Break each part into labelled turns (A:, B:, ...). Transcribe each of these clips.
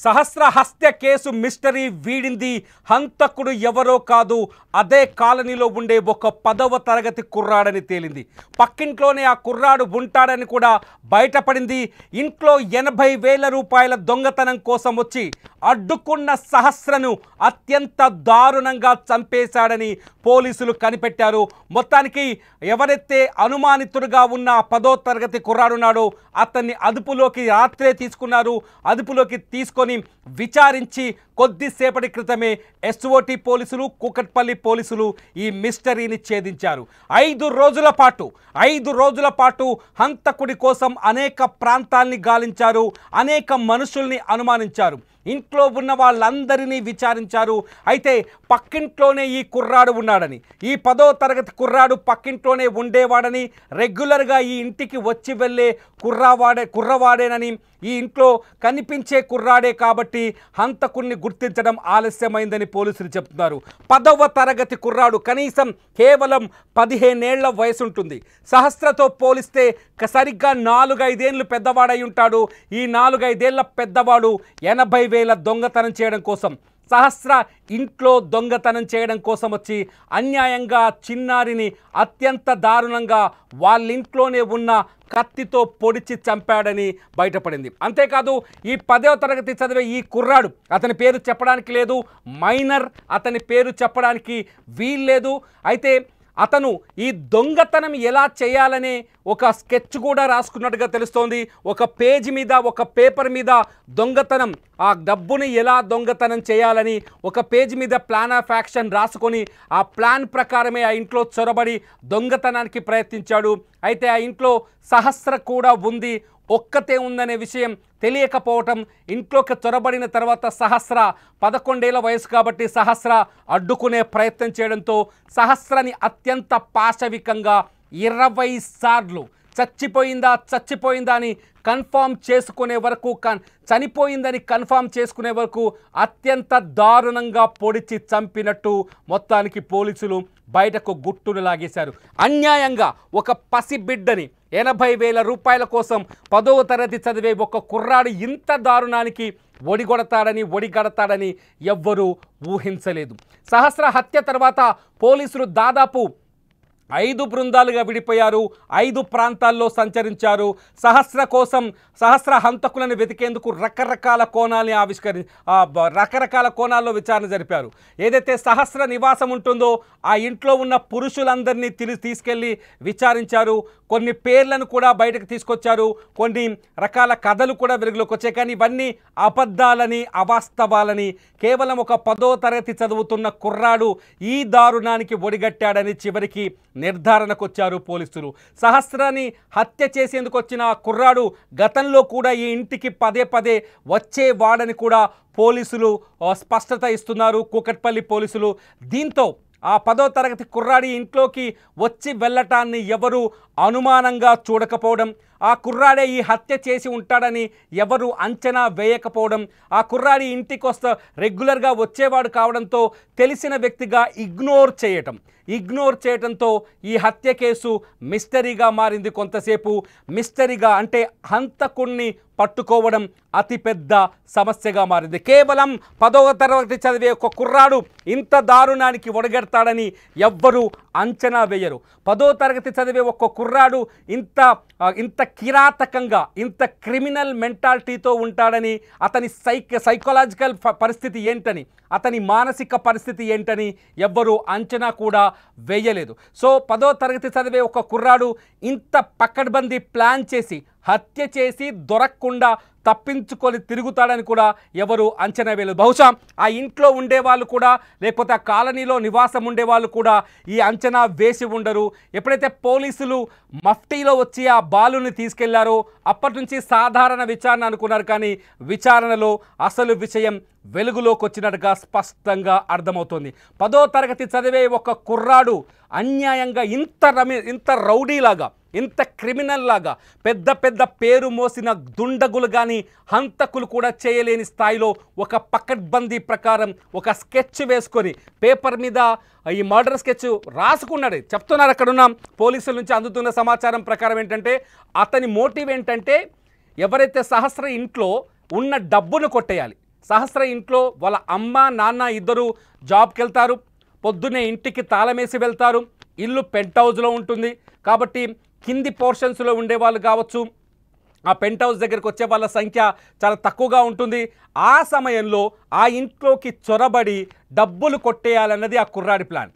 A: సహస్ర హత్య case mystery వీడింది. హంతకుడు ఎవరో కాదు, అదే కాలనీలో ఉండే ఒక 10వ తరగతి కుర్రాడని తేలింది. పక్కింట్లోనే ఆ కుర్రాడు ఉంటాడని కూడా బయటపడింది. ఇంట్లో 80,000 రూపాయల దొంగతనం కోసం వచ్చి అడ్డుకున్న సహస్రను అత్యంత దారుణంగా చంపేశాడని పోలీసులు కనిపెట్టారు. మొత్తానికి ఎవరైతే అనుమానితుడుగా ఉన్న 10వ తరగతి కుర్రాడున్నాడో అతన్ని అదుపులోకి రాత్రే తీసుకున్నారు. అదుపులోకి తీసుకొని విచారించి కొద్దిసేపటి క్రితమే ఎస్ఓటి పోలీసులు, కూకట్పల్లి పోలీసులు ఈ మిస్టరీని ఛేదించారు. 5 రోజుల పాటు హంతకుడి కోసం అనేక ప్రాంతాల్ని గాలించారు, అనేక మనుషుల్ని అనుమానించారు, ఇంట్లో ఉన్న వాళ్ళందరినీ విచారించారు. అయితే పక్కింట్లోనే ఈ కుర్రాడు ఉన్నాడని, ఈ 10వ తరగతి కుర్రాడు పక్కింట్లోనే ఉండేవాడని, రెగ్యులర్గా ఈ ఇంటికి వచ్చి వెళ్ళే కుర్రవాడేనని, ఈ ఇంట్లో కనిపించే కుర్రాడే కాబట్టి హంతకుడిని గుర్తించడం ఆలస్యమైందని పోలీసులు చెప్తున్నారు. 10వ తరగతి కుర్రాడు కనీసం కేవలం 15 ఏళ్ల వయసు ఉంటుంది. సహస్రతో పోలిస్తే సరిగ్గా 4-5 ఏళ్ళు పెద్దవాడై ఉంటాడు. ఈ 4-5 ఏళ్ల పెద్దవాడు 80,000 దొంగతనం చేయడం కోసం, సహస్ర ఇంట్లో దొంగతనం చేయడం కోసం వచ్చి అన్యాయంగా చిన్నారిని అత్యంత దారుణంగా వాళ్ళింట్లోనే ఉన్న కత్తితో పొడిచి చంపాడని బయటపడింది. అంతేకాదు ఈ 10వ తరగతి చదివే ఈ కుర్రాడు, అతని పేరు చెప్పడానికి లేదు, మైనర్, అతని పేరు చెప్పడానికి వీల్లేదు. అయితే అతను ఈ దొంగతనం ఎలా చేయాలనే ఒక స్కెచ్ కూడా రాసుకున్నట్టుగా తెలుస్తోంది. ఒక పేజీ మీద, ఒక పేపర్ మీద దొంగతనం, ఆ డబ్బుని ఎలా దొంగతనం చేయాలని ఒక పేజీ మీద ప్లాన్ ఆఫ్ యాక్షన్ రాసుకొని ఆ ప్లాన్ ప్రకారమే ఆ ఇంట్లో చొరబడి దొంగతనానికి ప్రయత్నించాడు. అయితే ఆ ఇంట్లో సహస్ర కూడా ఉంది, ఒక్కతే ఉందనే విషయం తెలియకపోవటం, ఇంట్లోకి చొరబడిన తర్వాత సహస్ర 11 ఏళ్ల వయసు కాబట్టి సహస్ర అడ్డుకునే ప్రయత్నం చేయడంతో సహస్రని అత్యంత పాశవికంగా 20 సార్లు చచ్చిపోయిందా అని కన్ఫామ్ చేసుకునే వరకు, చనిపోయిందని కన్ఫామ్ చేసుకునే వరకు అత్యంత దారుణంగా పొడిచి చంపినట్టు మొత్తానికి పోలీసులు బయటకు గుట్టును లాగేశారు. అన్యాయంగా ఒక పసిబిడ్డని 80,000 రూపాయల కోసం 10వ తరగతి చదివే ఒక కుర్రాడు ఇంత దారుణానికి ఒడిగడతాడని ఎవ్వరూ ఊహించలేదు. సహస్ర హత్య తర్వాత పోలీసులు దాదాపు 5 బృందాలుగా విడిపోయారు, 5 ప్రాంతాల్లో సంచరించారు. సహస్ర హంతకులను వెతికేందుకు రకరకాల కోణాల్లో విచారణ జరిపారు. ఏదైతే సహస్ర నివాసం ఉంటుందో ఆ ఇంట్లో ఉన్న పురుషులందరినీ తీసుకెళ్ళి విచారించారు. కొన్ని పేర్లను కూడా బయటకు తీసుకొచ్చారు, కొన్ని రకాల కథలు కూడా వెలుగులోకి వచ్చాయి. కానీ ఇవన్నీ అబద్ధాలని, అవాస్తవాలని, కేవలం ఒక 10వ తరగతి చదువుతున్న కుర్రాడు ఈ దారుణానికి ఒడిగట్టాడని చివరికి నిర్ధారణకు వచ్చారు పోలీసులు. సహస్రాన్ని హత్య చేసేందుకు వచ్చిన కుర్రాడు గతంలో కూడా ఈ ఇంటికి పదే వచ్చేవాడని కూడా పోలీసులు స్పష్టత ఇస్తున్నారు, కూకట్పల్లి పోలీసులు. దీంతో ఆ 10వ తరగతి కుర్రాడి ఇంట్లోకి వచ్చి వెళ్ళటాన్ని ఎవరు అనుమానంగా చూడకపోవడం, ఆ కుర్రాడే ఈ హత్య చేసి ఉంటాడని ఎవరు అంచనా వేయకపోవడం, ఆ కుర్రాడి ఇంటికి రెగ్యులర్గా వచ్చేవాడు కావడంతో తెలిసిన వ్యక్తిగా ఇగ్నోర్ చేయటంతో ఈ హత్య కేసు మిస్టరీగా మారింది. కొంతసేపు మిస్టరీగా అంటే హంతకుణ్ణి పట్టుకోవడం అతిపెద్ద సమస్యగా మారింది. కేవలం 10వ తరగతి చదివే ఒక కుర్రాడు ఇంత దారుణానికి ఒడగెడతాడని ఎవ్వరూ అంచనా వేయరు. 10వ తరగతి చదివే ఒక కుర్రాడు ఇంత కిరాతకంగా, ఇంత క్రిమినల్ మెంటాలిటీతో ఉంటాడని, అతని సైకలాజికల్ పరిస్థితి ఏంటని, అతని మానసిక పరిస్థితి ఏంటని ఎవ్వరూ అంచనా కూడా వేయలేదు. సో 10వ తరగతి చదివే ఒక కుర్రాడు ఇంత పకడ్బందీ ప్లాన్ చేసి హత్య చేసి దొరకకుండా తప్పించుకొని తిరుగుతాడని కూడా ఎవరు అంచనా వేయలేదు. బహుశా ఆ ఇంట్లో ఉండేవాళ్ళు కూడా, లేకపోతే ఆ కాలనీలో నివాసం ఉండేవాళ్ళు కూడా ఈ అంచనా వేసి ఉండరు. ఎప్పుడైతే పోలీసులు మఫ్టీలో వచ్చి ఆ బాలుని తీసుకెళ్లారో అప్పటి నుంచి సాధారణ విచారణ అనుకున్నారు. కానీ విచారణలో అసలు విషయం వెలుగులోకి వచ్చినట్టుగా స్పష్టంగా అర్థమవుతోంది. 10వ తరగతి చదివే ఒక కుర్రాడు అన్యాయంగా ఇంత రౌడీలాగా, ఇంత క్రిమినల్ లాగా, పెద్ద పేరు మోసిన దుండగులు కానీ హంతకులు కూడా చేయలేని స్థాయిలో ఒక పకడ్బందీ ప్రకారం ఒక స్కెచ్ వేసుకొని పేపర్ మీద ఈ మర్డర్ స్కెచ్ రాసుకున్నాడు. చెప్తున్నారు అక్కడున్న పోలీసుల నుంచి అందుతున్న సమాచారం ప్రకారం ఏంటంటే, అతని మోటివ్ ఏంటంటే ఎవరైతే సహస్ర ఇంట్లో ఉన్న డబ్బును కొట్టేయాలి, సహస్ర ఇంట్లో వాళ్ళ అమ్మ నాన్న ఇద్దరు జాబ్కి వెళ్తారు, పొద్దున్నే ఇంటికి తాళమేసి వెళ్తారు, ఇల్లు పెంట్ హౌస్లో ఉంటుంది కాబట్టి కింది పోర్షన్స్లో ఉండేవాళ్ళు కావచ్చు, ఆ పెంట్ హౌస్ దగ్గరికి వచ్చే వాళ్ళ సంఖ్య చాలా తక్కువగా ఉంటుంది. ఆ సమయంలో ఆ ఇంట్లోకి చొరబడి డబ్బులు కొట్టేయాలన్నది ఆ కుర్రాడి ప్లాన్.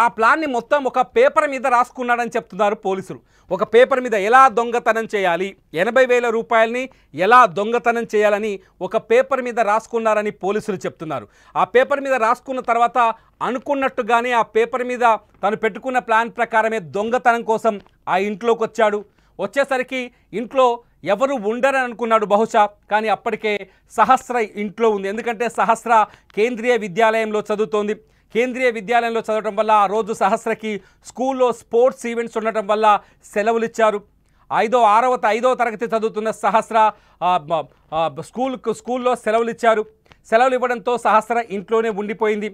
A: ఆ ప్లాన్ని మొత్తం ఒక పేపర్ మీద రాసుకున్నాడని చెప్తున్నారు పోలీసులు. ఒక పేపర్ మీద ఎలా దొంగతనం చేయాలి, 80,000 రూపాయలని ఎలా దొంగతనం చేయాలని ఒక పేపర్ మీద రాసుకున్నారని పోలీసులు చెప్తున్నారు. ఆ పేపర్ మీద రాసుకున్న తర్వాత అనుకున్నట్టుగానే ఆ పేపర్ మీద తను పెట్టుకున్న ప్లాన్ ప్రకారమే దొంగతనం కోసం ఆ ఇంట్లోకి వచ్చాడు. వచ్చేసరికి ఇంట్లో ఎవరు ఉండరని అనుకున్నాడు బహుశా, కానీ అప్పటికే సహస్ర ఇంట్లో ఉంది. ఎందుకంటే సహస్ర కేంద్రీయ విద్యాలయంలో చదువుతోంది. కేంద్రీయ విద్యాలయంలో చదవడం వల్ల ఆ రోజు సహస్రకి స్కూల్లో స్పోర్ట్స్ ఈవెంట్స్ ఉండటం వల్ల సెలవులు ఇచ్చారు. 5వ తరగతి చదువుతున్న సహస్ర స్కూల్లో సెలవులు ఇచ్చారు. సెలవులు ఇవ్వడంతో సహస్ర ఇంట్లోనే ఉండిపోయింది.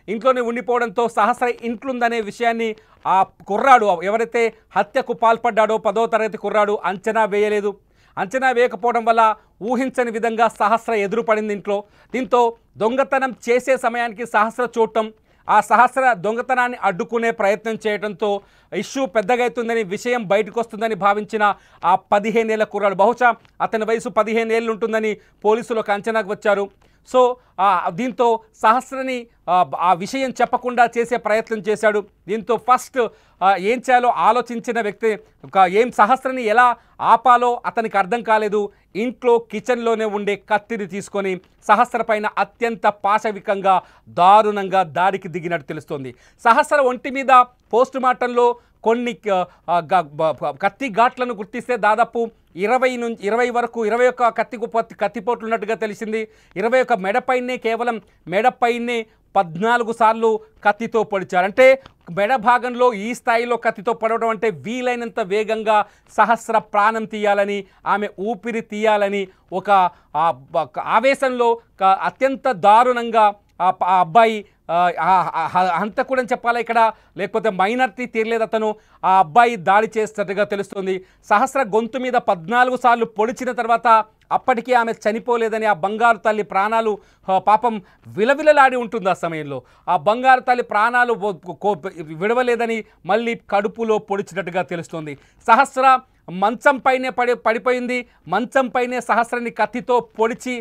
A: ఇంట్లోనే ఉండిపోవడంతో సహస్ర ఇంట్లుందనే విషయాన్ని ఆ కుర్రాడు ఎవరైతే హత్యకు పాల్పడ్డాడో 10వ తరగతి కుర్రాడు అంచనా వేయలేదు. అంచనా వేయకపోవడం వల్ల ఊహించని విధంగా సహస్ర ఎదురుపడింది ఇంట్లో. దీంతో దొంగతనం చేసే సమయానికి సహస్ర చూడటం, ఆ సహస్ర దొంగతనాన్ని అడ్డుకునే ప్రయత్నం చేయడంతో ఇష్యూ పెద్దగా అవుతుందని, విషయం బయటకు వస్తుందని భావించిన ఆ 15 ఏళ్ల కుర్రాడు, బహుశా అతని వయసు 15 ఏళ్ళు ఉంటుందని పోలీసులు ఒక అంచనాకు వచ్చారు. సో దీంతో సహస్రని ఆ విషయం చెప్పకుండా చేసే ప్రయత్నం చేశాడు. దీంతో ఫస్ట్ ఏం చేయాలో ఆలోచించిన వ్యక్తి ఏం సహస్రని ఎలా ఆపాలో అతనికి అర్థం కాలేదు. ఇంట్లో కిచెన్లోనే ఉండే కత్తిని తీసుకొని సహస్ర పైన అత్యంత పాశవికంగా దారుణంగా దాడికి దిగినట్టు తెలుస్తోంది. సహస్ర ఒంటి మీద పోస్ట్ మార్టంలో కొన్ని కత్తి ఘాట్లను గుర్తిస్తే దాదాపు 20 వరకు 21 కత్తిపోట్లు ఉన్నట్టుగా తెలిసింది. 21 మెడపైనే, కేవలం మెడపైనే 14 సార్లు కత్తితో పొడిచారు. అంటే మెడ భాగంలో ఈ స్థాయిలో కత్తితో పొడవడం అంటే వీలైనంత వేగంగా సహస్ర ప్రాణం తీయాలని, ఆమె ఊపిరి తీయాలని ఒక ఆవేశంలో అత్యంత దారుణంగా ఆ అబ్బాయి హంతకుడని చెప్పాలా ఇక్కడ, లేకపోతే మైనారిటీ తీరలేదు అతను, ఆ అబ్బాయి దాడి చేస్తున్నట్టుగా తెలుస్తుంది. సహస్ర గొంతు మీద 14 సార్లు పొడిచిన తర్వాత అప్పటికీ ఆమె చనిపోలేదని, ఆ బంగారు తల్లి ప్రాణాలు పాపం విలవిలలాడి ఉంటుంది ఆ సమయంలో. ఆ బంగారు తల్లి ప్రాణాలు విడవలేదని మళ్ళీ కడుపులో పొడిచినట్టుగా తెలుస్తుంది. సహస్ర మంచం పైనే పడిపోయింది. మంచం పైనే సహస్రని కత్తితో పొడిచి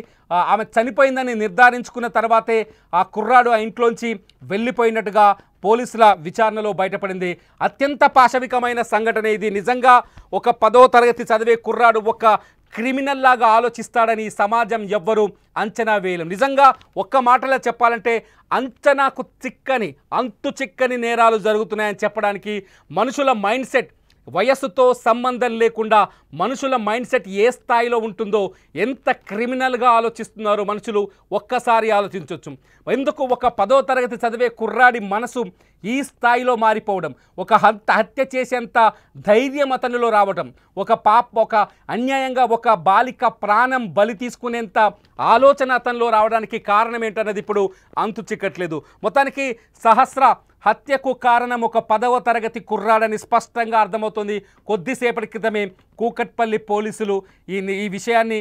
A: ఆమె చనిపోయిందని నిర్ధారించుకున్న తర్వాతే ఆ కుర్రాడు ఆ ఇంట్లోంచి వెళ్ళిపోయినట్టుగా పోలీసుల విచారణలో బయటపడింది. అత్యంత పాశవికమైన సంఘటన ఇది. నిజంగా ఒక 10వ తరగతి చదివే కుర్రాడు ఒక క్రిమినల్ లాగా ఆలోచిస్తాడని సమాజం ఎవ్వరూ అంచనా వేయలేం. నిజంగా ఒక్క మాటలో చెప్పాలంటే అంచనాకు అంతు చిక్కని నేరాలు జరుగుతున్నాయని చెప్పడానికి మనుషుల మైండ్ సెట్, వయస్సుతో సంబంధం లేకుండా మనుషుల మైండ్ సెట్ ఏ స్థాయిలో ఉంటుందో, ఎంత క్రిమినల్గా ఆలోచిస్తున్నారో మనుషులు ఒక్కసారి ఆలోచించవచ్చు. ఎందుకు ఒక 10వ తరగతి చదివే కుర్రాడి మనసు ఈ స్థాయిలో మారిపోవడం, ఒక హత్య చేసేంత ధైర్యం అతనిలో రావడం, ఒక అన్యాయంగా ఒక బాలిక ప్రాణం బలి తీసుకునేంత ఆలోచన అతనిలో రావడానికి కారణం ఏంటన్నది ఇప్పుడు అంతు చిక్కట్లేదు. మొత్తానికి సహస్ర హత్యకు కారణం ఒక 10వ తరగతి కుర్రాడని స్పష్టంగా అర్థమవుతుంది. కొద్దిసేపటి క్రితమే కూకట్పల్లి పోలీసులు ఈ విషయాన్ని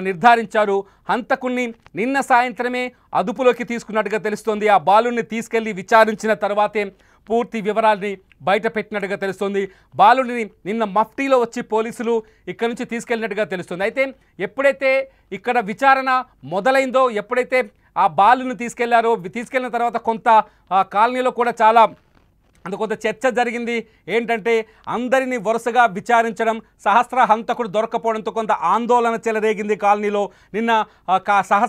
A: నిర్ధారించారు. హంతకుణ్ణి నిన్న సాయంత్రమే అదుపులోకి తీసుకున్నట్టుగా తెలుస్తోంది. ఆ బాలుని తీసుకెళ్లి విచారించిన తర్వాతే పూర్తి వివరాల్ని బయట పెట్టినట్టుగా తెలుస్తుంది. బాలుడిని నిన్న మఫ్టీలో వచ్చి పోలీసులు ఇక్కడ నుంచి తీసుకెళ్ళినట్టుగా తెలుస్తుంది. అయితే ఎప్పుడైతే ఇక్కడ విచారణ మొదలైందో, ఎప్పుడైతే ఆ బాలుని తీసుకెళ్లిన తర్వాత కొంత కాలనీలో కూడా కొంత చర్చ జరిగింది. ఏంటంటే అందరినీ వరుసగా విచారించడం, సహస్ర హంతకుడు దొరకపోవడంతో కొంత ఆందోళన చెలరేగింది కాలనీలో. నిన్న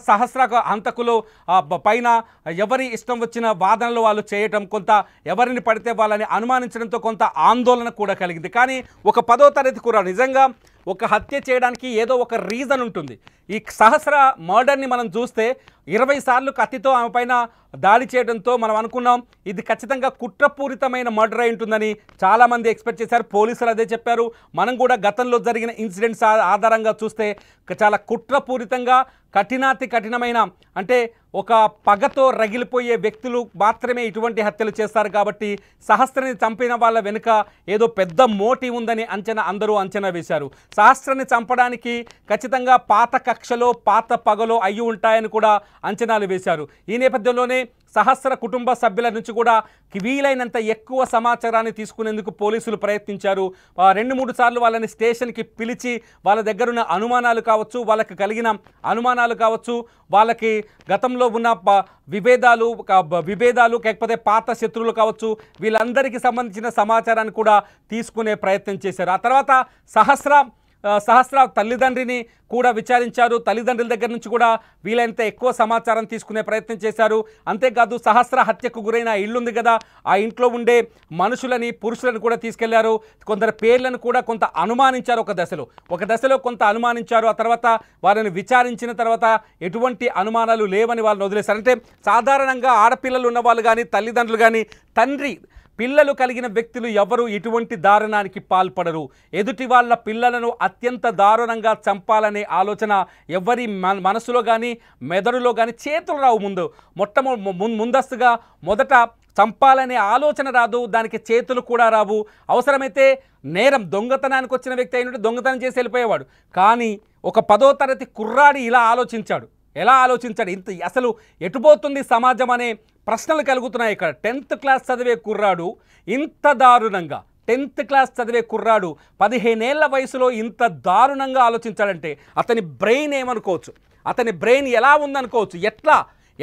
A: సహస్ర హంతకులు పైన ఎవరి ఇష్టం వచ్చిన వాదనలు వాళ్ళు చేయటం, కొంత ఎవరిని పడితే వాళ్ళని అనుమానించడంతో కొంత ఆందోళన కూడా కలిగింది. కానీ ఒక 10వ తరగతి కూడా నిజంగా ఒక హత్య చేయడానికి ఏదో ఒక రీజన్ ఉంటుంది. ఈ సహస్ర మర్డర్ని మనం చూస్తే 20 సార్లు కత్తితో ఆమె పైన దాడి చేయడంతో మనం అనుకున్నాం ఇది ఖచ్చితంగా కుట్రపూరితమైన మర్డర్ అయి ఉంటుందని చాలామంది ఎక్స్పెక్ట్ చేశారు. పోలీసులు అదే చెప్పారు. మనం కూడా గతంలో జరిగిన ఇన్సిడెంట్స్ ఆధారంగా చూస్తే చాలా కుట్రపూరితంగా కఠినాతి కఠినమైన అంటే ఒక పగతో రగిలిపోయే వ్యక్తులు మాత్రమే ఇటువంటి హత్యలు చేస్తారు కాబట్టి సహస్రని చంపిన వాళ్ళ వెనుక ఏదో పెద్ద మోటివ్ ఉందని అందరూ అంచనా వేశారు. సహస్రని చంపడానికి ఖచ్చితంగా పాత కక్షలో పాత పగలో అయ్యి ఉంటాయని కూడా అంచనాలు వేశారు. ఈ నేపథ్యంలోనే సహస్ర కుటుంబ సభ్యుల నుంచి కూడా వీలైనంత ఎక్కువ సమాచారాన్ని తీసుకునేందుకు పోలీసులు ప్రయత్నించారు. 2-3 సార్లు వాళ్ళని స్టేషన్కి పిలిచి వాళ్ళ దగ్గరున్న అనుమానాలు కావచ్చు, వాళ్ళకి కలిగిన అనుమానాలు కావచ్చు, వాళ్ళకి గతంలో ఉన్న విభేదాలు లేకపోతే పాత శత్రువులు కావచ్చు, వీళ్ళందరికీ సంబంధించిన సమాచారాన్ని కూడా తీసుకునే ప్రయత్నం చేశారు. ఆ తర్వాత సహస్ర తల్లిదండ్రిని కూడా విచారించారు. తల్లిదండ్రుల దగ్గర నుంచి కూడా వీలైనంత ఎక్కువ సమాచారం తీసుకునే ప్రయత్నం చేశారు. అంతేకాదు సహస్ర హత్యకు గురైన ఇల్లుంది కదా, ఆ ఇంట్లో ఉండే మనుషులని పురుషులను కూడా తీసుకెళ్లారు. కొందరు పేర్లను కూడా కొంత అనుమానించారు. ఒక దశలో కొంత అనుమానించారు. ఆ తర్వాత వాళ్ళని విచారించిన తర్వాత ఎటువంటి అనుమానాలు లేవని వాళ్ళని వదిలేశారు. అంటే సాధారణంగా ఆడపిల్లలు ఉన్న వాళ్ళు కానీ తల్లిదండ్రులు కానీ పిల్లలు కలిగిన వ్యక్తులు ఎవరు ఇటువంటి దారుణానికి పాల్పడరు. ఎదుటి వాళ్ళ పిల్లలను అత్యంత దారుణంగా చంపాలనే ఆలోచన ఎవరి మనసులో కానీ మెదడులో కానీ చేతులు రావు. ముందస్తుగా మొదట చంపాలనే ఆలోచన రాదు, దానికి చేతులు కూడా రావు. అవసరమైతే నేరం దొంగతనానికి వచ్చిన వ్యక్తి అయినట్టు దొంగతనం చేసి వెళ్ళిపోయేవాడు. కానీ ఒక 10వ తరగతి కుర్రాడి ఇలా ఆలోచించాడు. ఎలా ఆలోచించాడు? అసలు ఎటుపోతుంది సమాజం అనే ప్రశ్నలు కలుగుతున్నాయి ఇక్కడ. 10th క్లాస్ చదివే కుర్రాడు ఇంత దారుణంగా 10th క్లాస్ చదివే కుర్రాడు 15 ఏళ్ల వయసులో ఇంత దారుణంగా ఆలోచించాడంటే అతని బ్రెయిన్ ఏమనుకోవచ్చు, అతని బ్రెయిన్ ఎలా ఉందనుకోవచ్చు,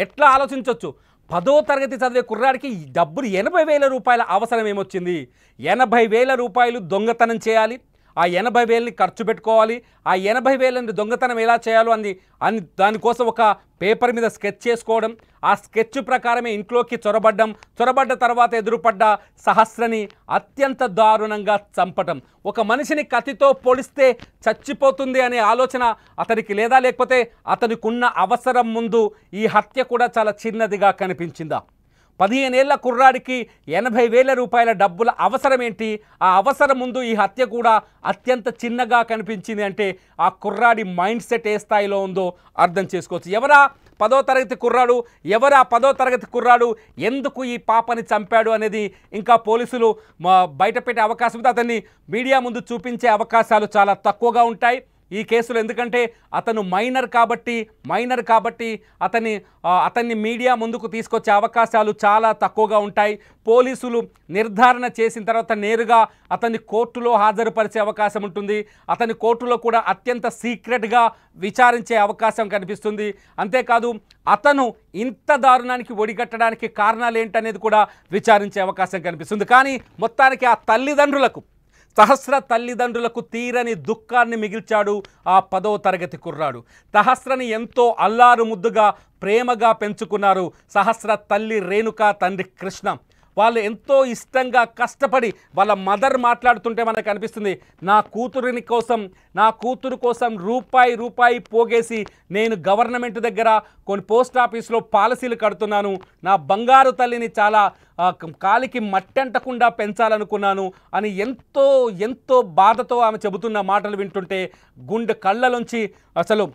A: ఎట్లా ఆలోచించవచ్చు. 10వ తరగతి చదివే కుర్రాడికి డబ్బులు 80,000 రూపాయల అవసరం ఏమొచ్చింది? 80,000 రూపాయలు దొంగతనం చేయాలి, ఆ 80,000ని ఖర్చు పెట్టుకోవాలి. ఆ 80,000ని దొంగతనం ఎలా చేయాలో దానికోసం ఒక పేపర్ మీద స్కెచ్ చేసుకోవడం, ఆ స్కెచ్ ప్రకారమే ఇంట్లోకి చొరబడ్డ తర్వాత ఎదురుపడ్డ సహస్రని అత్యంత దారుణంగా చంపటం. ఒక మనిషిని కత్తితో పొడిస్తే చచ్చిపోతుంది అనే ఆలోచన అతనికి లేదా, లేకపోతే అతనికున్న అవసరం ముందు ఈ హత్య కూడా చాలా చిన్నదిగా కనిపించిందా? 15 ఏళ్ల కుర్రాడికి 80,000 రూపాయల డబ్బుల అవసరం ఏంటి? ఆ అవసరం ముందు ఈ హత్య కూడా అత్యంత చిన్నగా కనిపించింది అంటే ఆ కుర్రాడి మైండ్ సెట్ ఏ స్థాయిలో ఉందో అర్థం చేసుకోవచ్చు. ఎవరా 10వ తరగతి కుర్రాడు ఎందుకు ఈ పాపని చంపాడు అనేది ఇంకా పోలీసులు బయటపెట్టే అవకాశం ఉంది. అతన్ని మీడియా ముందు చూపించే అవకాశాలు చాలా తక్కువగా ఉంటాయి ఈ కేసులో. ఎందుకంటే అతను మైనర్ కాబట్టి అతన్ని మీడియా ముందుకు తీసుకొచ్చే అవకాశాలు చాలా తక్కువగా ఉంటాయి. పోలీసులు నిర్ధారణ చేసిన తర్వాత నేరుగా అతన్ని కోర్టులో హాజరుపరిచే అవకాశం ఉంటుంది. అతని కోర్టులో కూడా అత్యంత సీక్రెట్గా విచారించే అవకాశం కనిపిస్తుంది. అంతేకాదు అతను ఇంత దారుణానికి ఒడిగట్టడానికి కారణాలు ఏంటనేది కూడా విచారించే అవకాశం కనిపిస్తుంది. కానీ మొత్తానికి సహస్ర తల్లిదండ్రులకు తీరని దుఃఖాన్ని మిగిల్చాడు ఆ 10వ తరగతి కుర్రాడు. సహస్రని ఎంతో అల్లారు ముద్దుగా ప్రేమగా పెంచుకున్నారు సహస్ర తల్లి రేణుక, తండ్రి కృష్ణ. వాళ్ళు ఎంతో ఇష్టంగా కష్టపడి వాళ్ళ మదర్ మాట్లాడుతుంటే మనకు అనిపిస్తుంది, నా కూతురు కోసం రూపాయి పోగేసి నేను గవర్నమెంట్ దగ్గర కొన్ని పోస్ట్ ఆఫీస్లో పాలసీలు కడుతున్నాను, నా బంగారు తల్లిని చాలా కాలికి మట్టంటకుండా పెంచాలనుకున్నాను అని ఎంతో బాధతో ఆమె చెబుతున్న మాటలు వింటుంటే కళ్ళలోంచి అసలు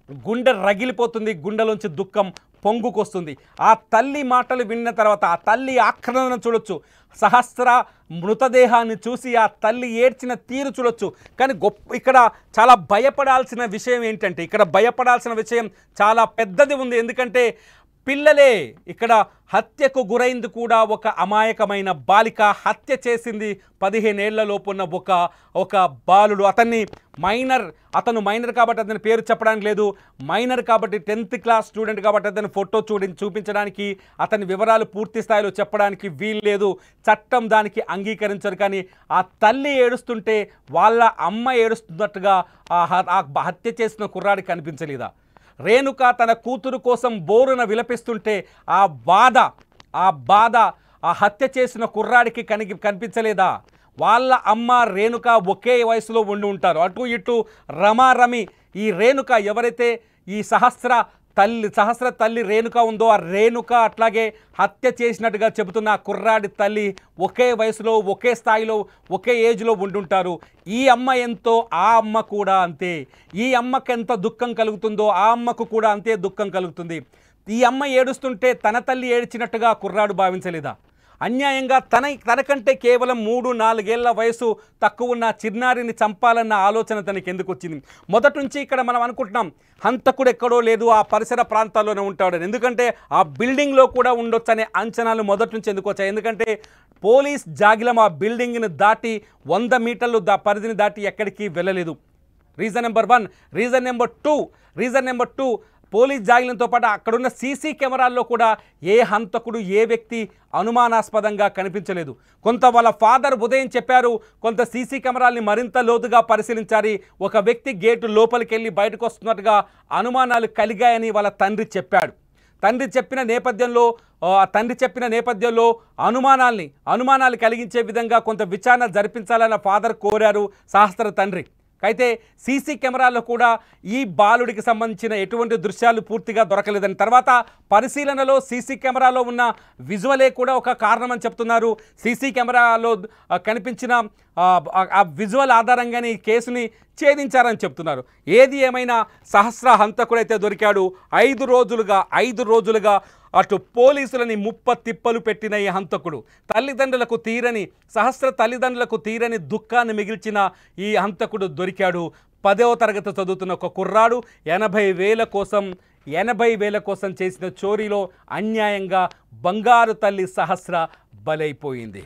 A: గుండె రగిలిపోతుంది, గుండెలోంచి దుఃఖం పొంగుకొస్తుంది. ఆ తల్లి మాటలు విన్న తర్వాత ఆ తల్లి ఆక్రందన చూడొచ్చు, సహస్ర మృతదేహాన్ని చూసి ఆ తల్లి ఏడ్చిన తీరు చూడొచ్చు. కానీ ఇక్కడ చాలా భయపడాల్సిన విషయం ఏంటంటే, ఇక్కడ భయపడాల్సిన విషయం చాలా పెద్దది ఉంది. ఎందుకంటే పిల్లలే ఇక్కడ హత్యకు గురైంది కూడా ఒక అమాయకమైన బాలిక. హత్య చేసింది 15 ఏళ్లలోపు ఉన్న ఒక బాలుడు. అతను మైనర్ కాబట్టి అతని పేరు చెప్పడానికి లేదు, మైనర్ కాబట్టి 10th క్లాస్ స్టూడెంట్ కాబట్టి అతని ఫోటో చూపించడానికి, అతని వివరాలు పూర్తి స్థాయిలో చెప్పడానికి వీలు లేదు. చట్టం దానికి అంగీకరించరు. కానీ ఆ తల్లి ఏడుస్తుంటే వాళ్ళ అమ్మ ఏడుస్తున్నట్టుగా ఆ హత్య చేసిన కుర్రాడికి కనిపించలేదా? రేణుక తన కూతురు కోసం బోరున విలపిస్తుంటే ఆ బాధ ఆ హత్య చేసిన కుర్రాడికి కనిపించలేదా? వాళ్ళ అమ్మ రేణుక ఒకే వయసులో ఉండి ఉంటారు. అటు ఇటు రమారమి ఈ రేణుక ఎవరైతే ఈ సహస్ర సహస్ర తల్లి రేణుక ఉందో ఆ రేణుక అట్లాగే హత్య చేసినట్టుగా చెబుతున్న ఆ కుర్రాడి తల్లి ఒకే వయసులో ఒకే స్థాయిలో ఒకే ఏజ్లో ఉండుంటారు. ఈ అమ్మ ఎంతో ఆ అమ్మ కూడా అంతే. ఈ అమ్మకు ఎంత దుఃఖం కలుగుతుందో ఆ అమ్మకు కూడా అంతే దుఃఖం కలుగుతుంది. ఈ అమ్మ ఏడుస్తుంటే తన తల్లి ఏడ్చినట్టుగా కుర్రాడు భావించలేదా? అన్యాయంగా తనకంటే కేవలం 3-4 ఏళ్ల వయసు తక్కువ ఉన్న చిన్నారిని చంపాలన్న ఆలోచన తనకి ఎందుకు వచ్చింది? మొదటి నుంచి ఇక్కడ మనం అనుకుంటున్నాం హంతకుడు ఎక్కడో లేదు, ఆ పరిసర ప్రాంతాల్లోనే ఉంటాడని. ఎందుకంటే ఆ బిల్డింగ్లో కూడా ఉండొచ్చు అనే అంచనాలు మొదటి నుంచి ఎందుకు వచ్చాయి? ఎందుకంటే పోలీస్ జాగిలం ఆ బిల్డింగ్ని దాటి 100 మీటర్లు పరిధిని దాటి ఎక్కడికి వెళ్ళలేదు. Reason number 1. Reason number 2 police జాగిలంతో పాటు అక్కడున్న సీసీ కెమెరాల్లో కూడా ఏ హంతకుడు ఏ వ్యక్తి అనుమానాస్పదంగా కనిపించలేదు. కొంత వాళ్ళ ఫాదర్ ఉదయం చెప్పారు, కొంత సీసీ కెమెరాల్ని మరింత లోతుగా పరిశీలించాలి, ఒక వ్యక్తి గేటు లోపలికి వెళ్ళి బయటకు వస్తున్నట్టుగా అనుమానాలు కలిగాయని వాళ్ళ తండ్రి చెప్పాడు. తండ్రి చెప్పిన నేపథ్యంలో అనుమానాలు కలిగించే విధంగా కొంత విచారణ జరిపించాలన్న ఫాదర్ కోరారు సహస్ర తండ్రి. అయితే సీసీ కెమెరాల్లో కూడా ఈ బాలుడికి సంబంధించిన ఎటువంటి దృశ్యాలు పూర్తిగా దొరకలేదని, తర్వాత పరిశీలనలో సీసీ కెమెరాలో ఉన్న విజువలే కూడా ఒక కారణమని చెప్తున్నారు. సీసీ కెమెరాలో కనిపించిన ఆ విజువల్ ఆధారంగానే ఈ కేసుని ఛేదించారని చెప్తున్నారు. ఏది ఏమైనా సహస్ర హంతకుడైతే దొరికాడు. 5 రోజులుగా అటు పోలీసులని తిప్పలు పెట్టిన ఈ హంతకుడు సహస్ర తల్లిదండ్రులకు తీరని దుఃఖాన్ని మిగిల్చిన ఈ హంతకుడు దొరికాడు. 10వ తరగతి చదువుతున్న ఒక కుర్రాడు 80,000 కోసం చేసిన చోరీలో అన్యాయంగా బంగారు తల్లి సహస్ర బలైపోయింది.